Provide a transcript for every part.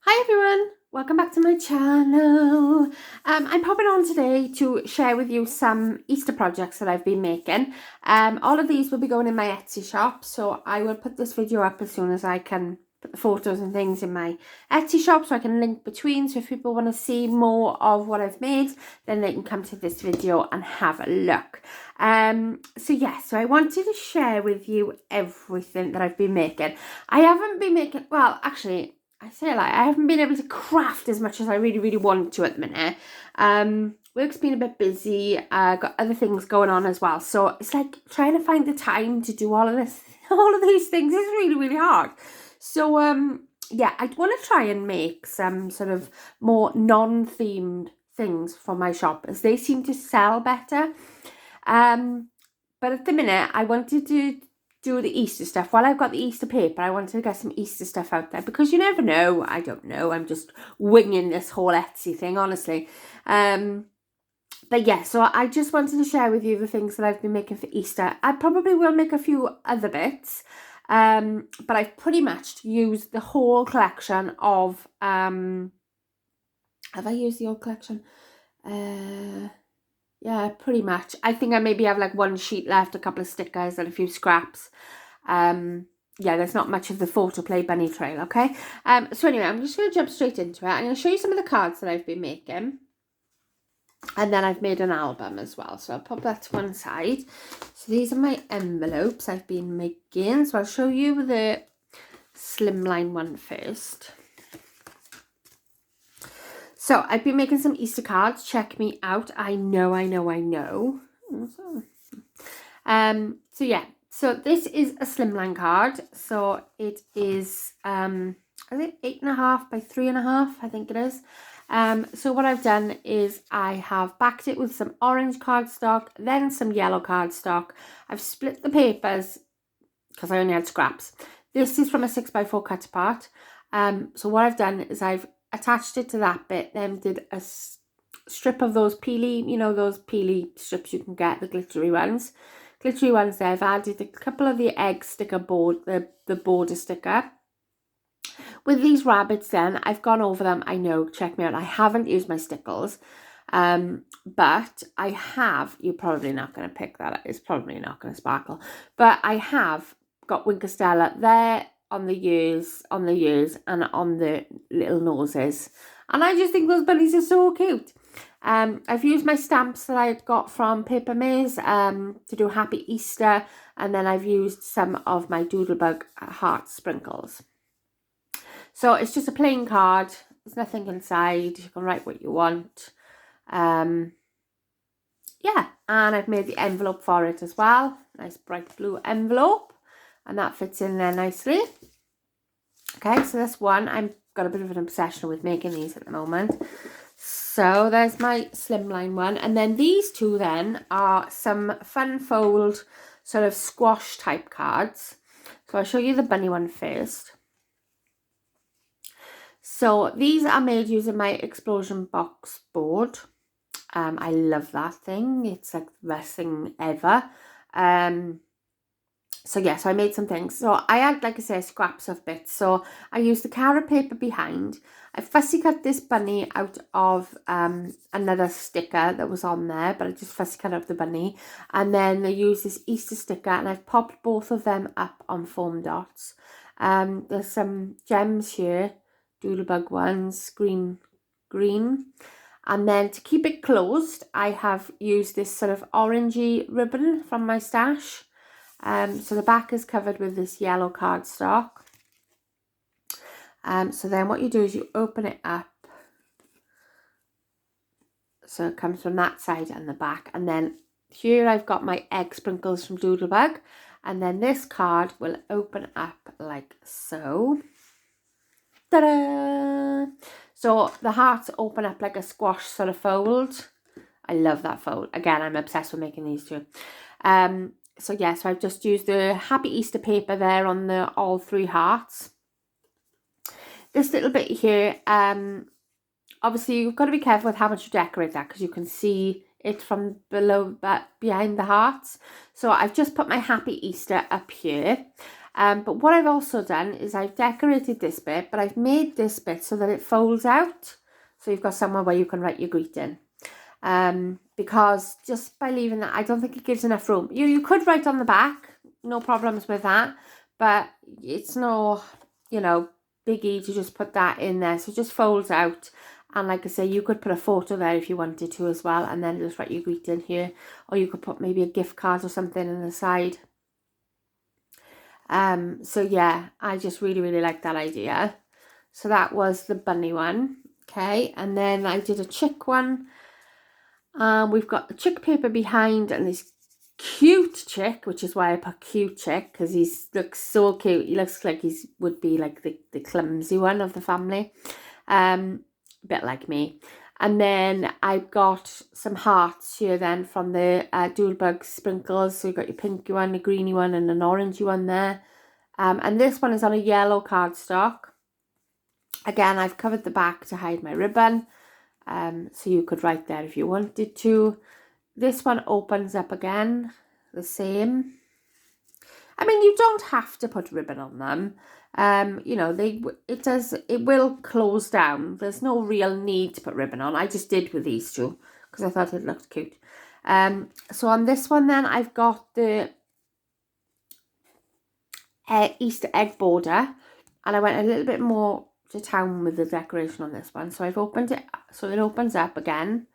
Hi everyone, welcome back to my channel. I'm popping on today to share with you some Easter projects that I've been making. All of these will be going in my Etsy shop, so I will put this video up as soon as I can put the photos and things in my Etsy shop so I can link between, so if people want to see more of what I've made, then they can come to this video and have a look. So I wanted to share with you everything that I've been making. I haven't been making, well actually, I say like I haven't been able to craft as much as I really want to at the minute. Work's been a bit busy. Got other things going on as well. So it's like trying to find the time to do all of this, all of these things is really hard. So yeah, I want to try and make some sort of more non-themed things for my shop as they seem to sell better. But at the minute I wanted to do the Easter stuff. While I've got the Easter paper, I wanted to get some Easter stuff out there because you never know. I don't know. I'm just winging this whole Etsy thing, honestly. But yeah, so I just wanted to share with you the things that I've been making for Easter. I probably will make a few other bits, but I've pretty much used the whole collection of, have I used the whole collection? Yeah, pretty much. I think I maybe have like one sheet left, a couple of stickers and a few scraps. Yeah, there's not much of the Photoplay Bunny Trail, okay? So anyway, I'm just going to jump straight into it. I'm going to show you some of the cards that I've been making. And then I've made an album as well. So I'll pop that to one side. So these are my envelopes I've been making. So I'll show you the slimline one first. So I've been making some Easter cards. Check me out. I know. So yeah. So this is a slimline card. So it is, I think 8.5 by 3.5, I think it is. So what I've done is I have backed it with some orange cardstock, then some yellow cardstock. I've split the papers because I only had scraps. This is from a 6x4 cut apart. So what I've done is I've attached it to that bit, then did a strip of those peely, you know, those peely strips you can get, the glittery ones. Glittery ones there. I've added a couple of the egg sticker board, the border sticker. With these rabbits then, I've gone over them. I know, check me out. I haven't used my stickles. But I have, you're probably not going to pick that up. It's probably not going to sparkle. But I have got Winkostella there on the ears, and on the little noses. And I just think those bunnies are so cute. I've used my stamps that I got from Paper Maze to do Happy Easter. And then I've used some of my Doodlebug heart sprinkles. So it's just a plain card. There's nothing inside. You can write what you want. Yeah, and I've made the envelope for it as well. Nice bright blue envelope. And that fits in there nicely. Okay, so that's one. I've got a bit of an obsession with making these at the moment. So there's my slimline one. And then these two then are some fun fold sort of squash type cards. So I'll show you the bunny one first. So these are made using my explosion box board. I love that thing. It's like the best thing ever. So yeah, so I made some things. So I had, like I say, scraps of bits. So I used the carrot paper behind. I fussy cut this bunny out of another sticker that was on there, but I just fussy cut out the bunny. And then I used this Easter sticker and I've popped both of them up on foam dots. There's some gems here, Doodlebug ones, green. And then to keep it closed, I have used this sort of orangey ribbon from my stash. So the back is covered with this yellow cardstock. So then what you do is you open it up. So it comes from that side and the back. And then here I've got my egg sprinkles from Doodlebug. And then this card will open up like so. Ta-da! So the hearts open up like a squash sort of fold. I love that fold. Again, I'm obsessed with making these two. So yeah, so I've just used the Happy Easter paper there on the all three hearts. This little bit here, obviously you've got to be careful with how much you decorate that because you can see it from below, behind the hearts. So I've just put my Happy Easter up here. But what I've also done is I've decorated this bit, but I've made this bit so that it folds out. So you've got somewhere where you can write your greeting. Because just by leaving that, I don't think it gives enough room. You could write on the back, no problems with that, but it's no, you know, biggie to just put that in there. So it just folds out. And like I say, you could put a photo there if you wanted to as well, and then just write your greeting here. Or you could put maybe a gift card or something on the side. So yeah, I just really, really like that idea. So that was the bunny one. Okay, and then I did a chick one. We've got the chick paper behind and this cute chick, which is why I put cute chick, because he looks so cute. He looks like he would be like the clumsy one of the family. A bit like me. And then I've got some hearts here then from the Doodlebug sprinkles. So you've got your pinky one, a greeny one, and an orangey one there. And this one is on a yellow cardstock. Again, I've covered the back to hide my ribbon. So you could write there if you wanted to. This one opens up again, the same. I mean, you don't have to put ribbon on them. You know, it will close down. There's no real need to put ribbon on. I just did with these two because I thought it looked cute. So on this one then, I've got the Easter egg border, and I went a little bit more to town with the decoration on this one. So I've opened it, so it opens up again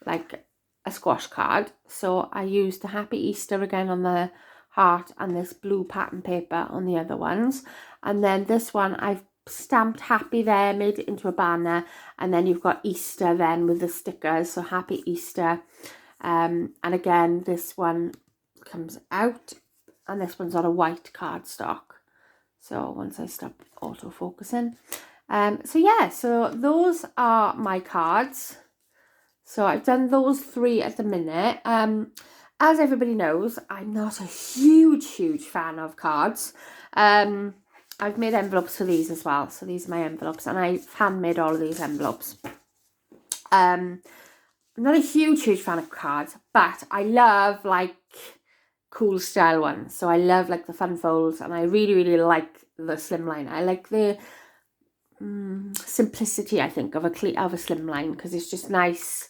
like a squash card. So I used the Happy Easter again on the heart and this blue pattern paper on the other ones. And then this one I've stamped happy there, made it into a banner, and then you've got Easter then with the stickers, so Happy Easter. And again, this one comes out, and this one's on a white cardstock. So once I stop auto-focusing. So yeah, so those are my cards. So I've done those 3 at the minute. As everybody knows, I'm not a huge fan of cards. I've made envelopes for these as well. So these are my envelopes, and I've handmade all of these envelopes. I'm not a huge fan of cards, but I love like cool style ones. So I love like the fun folds, and I really like the slimline. I like the simplicity, I think, of a slimline, because it's just nice.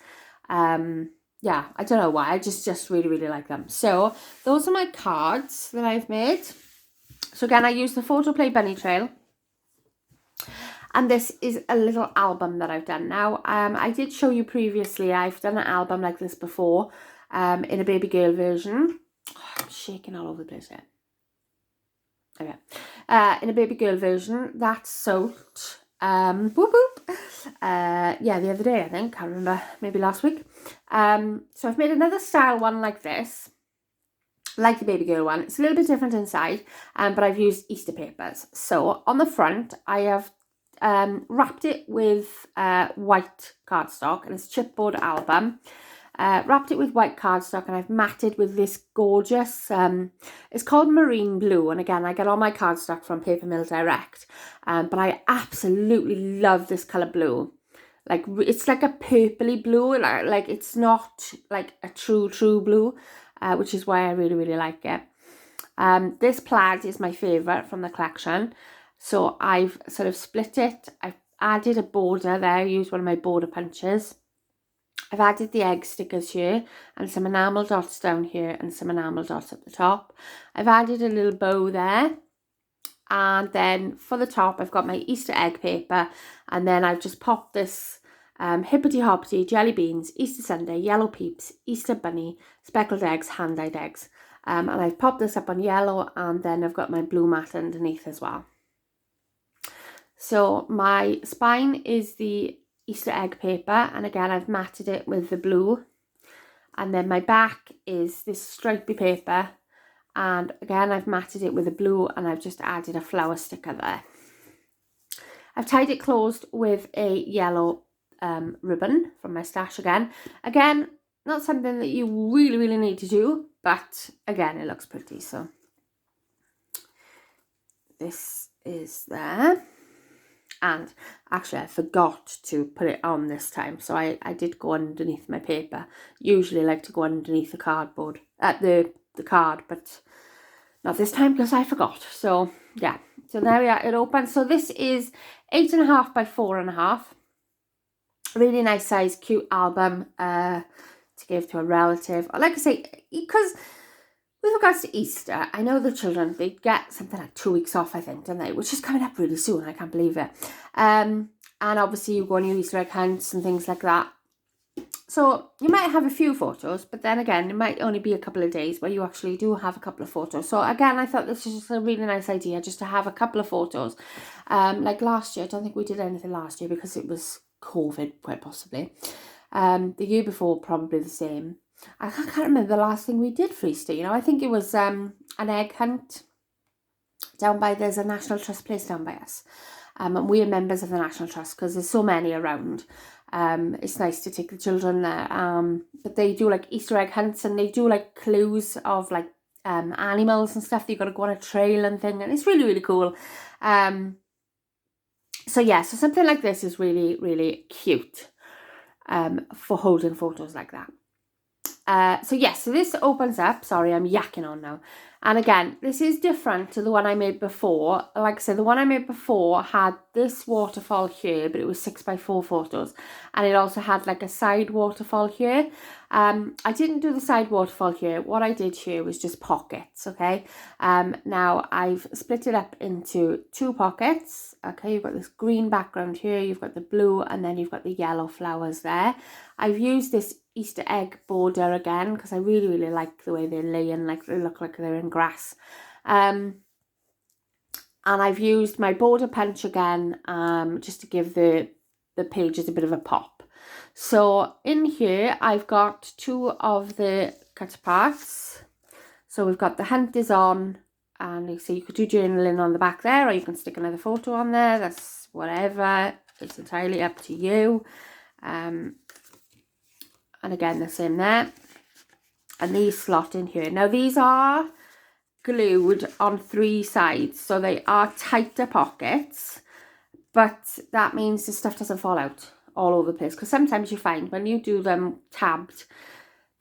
Yeah, I don't know why, I just really like them. So those are my cards that I've made. So again, I use the Photoplay Bunny Trail, and this is a little album that I've done. Now, I did show you previously, I've done an album like this before, in a baby girl version. Oh, I'm shaking all over the place here. Okay. In a baby girl version, that's sold. Yeah, the other day, I think, can't remember, maybe last week. So I've made another style one like this, like the baby girl one. It's a little bit different inside, but I've used Easter papers. So on the front, I have wrapped it with white cardstock, and it's a chipboard album. Wrapped it with white cardstock, and I've matted with this gorgeous, it's called Marine Blue, and again, I get all my cardstock from Paper Mill Direct, but I absolutely love this colour blue. Like, it's like a purpley blue, like it's not like a true blue, which is why I really like it. This plaid is my favourite from the collection, so I've sort of split it. I've added a border there, used one of my border punches. I've added the egg stickers here, and some enamel dots down here, and some enamel dots at the top. I've added a little bow there, and then for the top I've got my Easter egg paper, and then I've just popped this hippity hoppity, jelly beans, Easter Sunday, yellow peeps, Easter bunny, speckled eggs, hand-dyed eggs, and I've popped this up on yellow, and then I've got my blue mat underneath as well. So my spine is the Easter egg paper, and again I've matted it with the blue, and then my back is this stripy paper, and again I've matted it with the blue, and I've just added a flower sticker there. I've tied it closed with a yellow ribbon from my stash again. Again, not something that you really need to do, but again, it looks pretty. So this is there. And actually, I forgot to put it on this time, so I did go underneath my paper. Usually I like to go underneath the cardboard, the card, but Not this time because I forgot. So yeah, so there we are, it opens. So this is 8.5 by 4.5. Really nice size, cute album to give to a relative. Like I say, because with regards to Easter, I know the children, they get something like 2 weeks off, I think, don't they? Which is coming up really soon, I can't believe it. And obviously you go on your Easter egg hunts and things like that. So you might have a few photos, but then again, it might only be a couple of days where you actually do have a couple of photos. So again, I thought this was just a really nice idea, just to have a couple of photos. Like last year, I don't think we did anything last year because it was COVID, quite possibly. The year before, probably the same. I can't remember the last thing we did for Easter, you know. I think it was an egg hunt down by, there's a National Trust place down by us. And we are members of the National Trust because there's so many around. It's nice to take the children there. But they do like Easter egg hunts, and they do like clues of like animals and stuff that you've got to go on a trail and thing, and it's really, really cool. So yeah, so something like this is really, really cute for holding photos like that. So yes, so this opens up. Sorry, I'm yakking on now. And again, this is different to the one I made before. Like I said, the one I made before had this waterfall here, but it was 6x4 photos. And it also had like a side waterfall here. I didn't do the side waterfall here. What I did here was just pockets, okay? Now I've split it up into 2 pockets. Okay, you've got this green background here, you've got the blue, and then you've got the yellow flowers there. I've used this Easter egg border again because I really, really like the way they're laying, like they look like they're in grass. And I've used my border punch again just to give the pages a bit of a pop. So in here I've got 2 of the cut aparts. So we've got the hunt is on, and you see you could do journaling on the back there, or you can stick another photo on there. That's whatever, it's entirely up to you. And again, the same there. And these slot in here. Now, these are glued on 3 sides. So they are tighter pockets. But that means the stuff doesn't fall out all over the place. Because sometimes you find when you do them tabbed,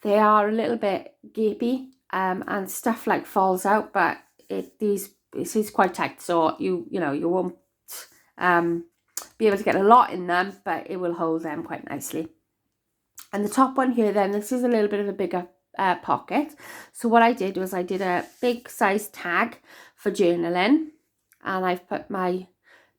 they are a little bit gapey. And stuff like falls out. But this is quite tight. So you won't be able to get a lot in them. But it will hold them quite nicely. And the top one here then, this is a little bit of a bigger pocket. So what I did was I did a big size tag for journaling. And I've put my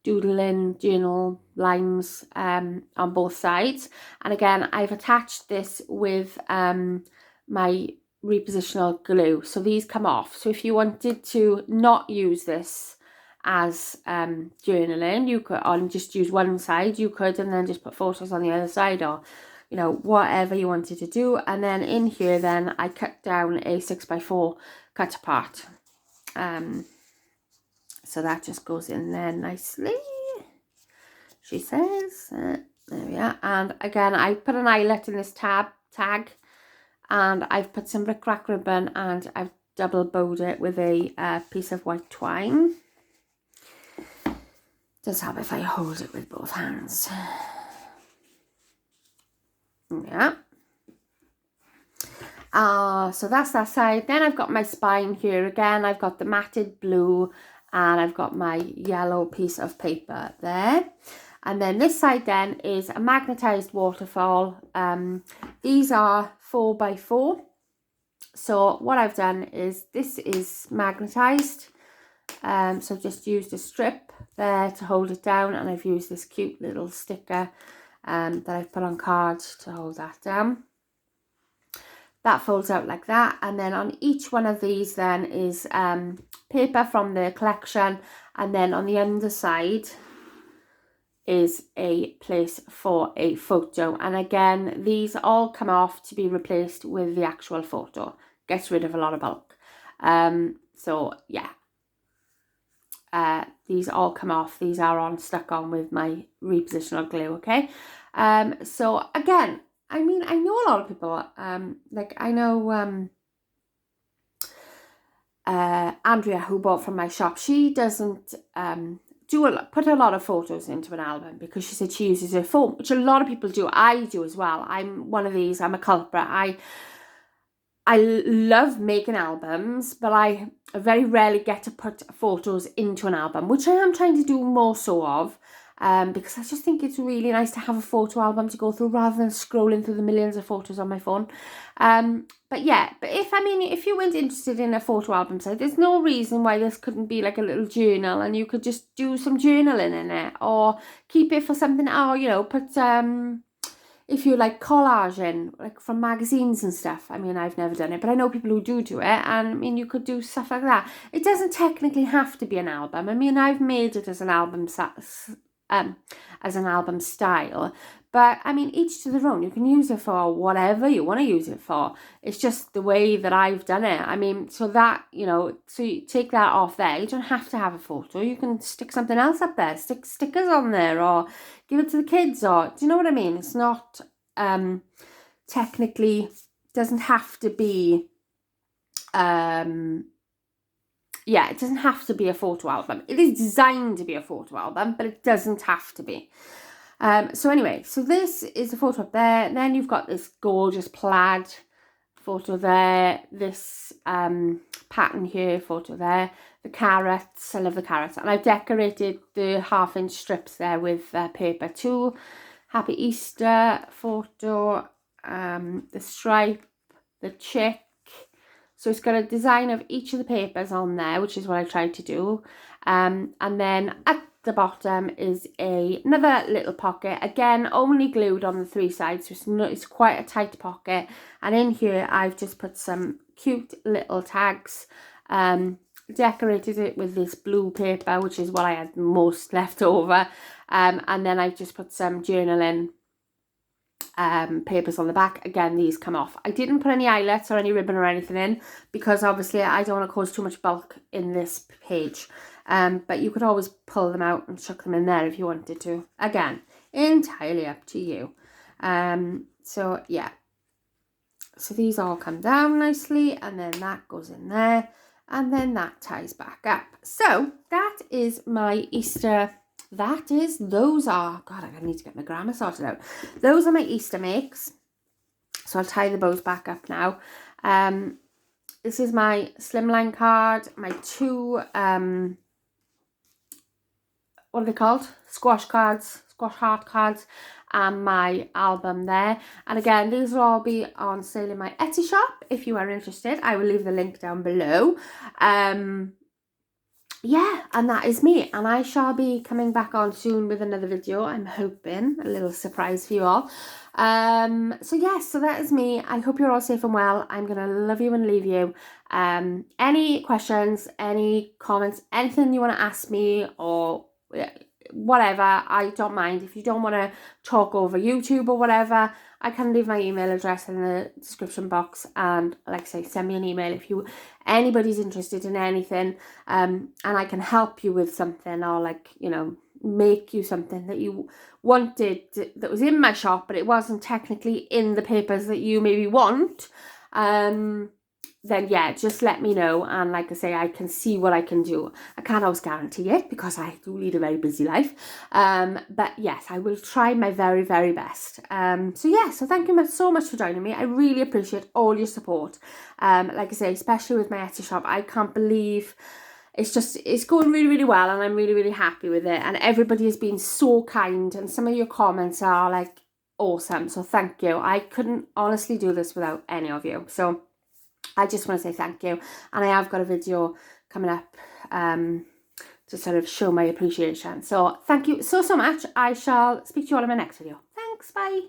doodling journal lines on both sides. And again, I've attached this with my repositional glue. So these come off. So if you wanted to not use this as journaling, you could on just use one side, you could, and then just put photos on the other side, or whatever you wanted to do. And then in here then I cut down a 6x4 cut apart. So that just goes in there nicely, she says. There we are. And again, I put an eyelet in this tag, and I've put some rickrack ribbon, and I've double bowed it with a piece of white twine. Does help if I hold it with both hands. Yeah. So that's that side. Then I've got my spine here again. I've got the matted blue, and I've got my yellow piece of paper there. And then this side then is a magnetized waterfall. These are 4x4. So what I've done is this is magnetized. So just used a strip there to hold it down, and I've used this cute little sticker that I've put on cards to hold that down. That folds out like that, and then on each one of these then is paper from the collection, and then on the underside is a place for a photo. And again, these all come off to be replaced with the actual photo. Gets rid of a lot of bulk. So yeah, these all come off. These are on stuck on with my repositional glue. Okay. So again, I mean, I know a lot of people, like I know Andrea, who bought from my shop. She doesn't put a lot of photos into an album because she said she uses her phone, which a lot of people do. I do as well. I'm one of these. I'm a culprit. I love making albums, but I very rarely get to put photos into an album, which I am trying to do more so of, because I just think it's really nice to have a photo album to go through rather than scrolling through the millions of photos on my phone. But yeah, but if you weren't interested in a photo album site, there's no reason why this couldn't be like a little journal, and you could just do some journaling in it, or keep it for something, or, you know, put, if you like collaging, like from magazines and stuff. I mean, I've never done it, but I know people who do it. And I mean, you could do stuff like that. It doesn't technically have to be an album. I mean, I've made it as an album style. But I mean, each to their own. You can use it for whatever you want to use it for. It's just the way that I've done it. I mean, so that, you know, so you take that off there. You don't have to have a photo. You can stick something else up there. Stick stickers on there, or give it to the kids, or, do you know what I mean? It's not, technically, doesn't have to be, yeah, it doesn't have to be a photo album. It is designed to be a photo album, but it doesn't have to be. So anyway, so this is the photo up there. And then you've got this gorgeous plaid photo there. This pattern here, photo there. The carrots, I love the carrots. And I've decorated the 1/2-inch strips there with paper too. Happy Easter photo. The stripe, the chick. So it's got a design of each of the papers on there, which is what I tried to do. And then at the bottom is another little pocket, again only glued on the 3 sides, so it's quite a tight pocket. And in here I've just put some cute little tags, decorated it with this blue paper, which is what I had most left over, and then I've just put some journaling papers on the back. Again, these come off. I didn't put any eyelets or any ribbon or anything in, because obviously I don't want to cause too much bulk in this page. But you could always pull them out and chuck them in there if you wanted to. Again, entirely up to you. So yeah, so these all come down nicely, and then that goes in there, and then that ties back up. So that is my Easter. Those are, God, I need to get my grammar sorted out. Those are my Easter makes. So I'll tie the bows back up now. This is my slimline card, my 2, what are they called? Squash cards, squash heart cards, and my album there. And again, these will all be on sale in my Etsy shop. If you are interested, I will leave the link down below. Yeah, and that is me, and I shall be coming back on soon with another video. I'm hoping a little surprise for you all. So yes, so that is me. I hope you're all safe and well. I'm gonna love you and leave you. Any questions, any comments, anything you want to ask me, or whatever, I don't mind. If you don't want to talk over YouTube or whatever, I can leave my email address in the description box, and like I say, send me an email if anybody's interested in anything, and I can help you with something, or like, you know, make you something that you wanted that was in my shop but it wasn't technically in the papers that you maybe want. Then yeah, just let me know, and like I say, I can see what I can do. I can't always guarantee it, because I do lead a very busy life, but yes, I will try my very, very best. So yeah, so thank you so much for joining me. I really appreciate all your support. Like I say, especially with my Etsy shop, I can't believe it's going really, really well, and I'm really, really happy with it, and everybody has been so kind, and some of your comments are like awesome, so thank you. I couldn't honestly do this without any of you, so I just want to say thank you. And I have got a video coming up to sort of show my appreciation. So thank you so much. I shall speak to you all in my next video. Thanks, bye.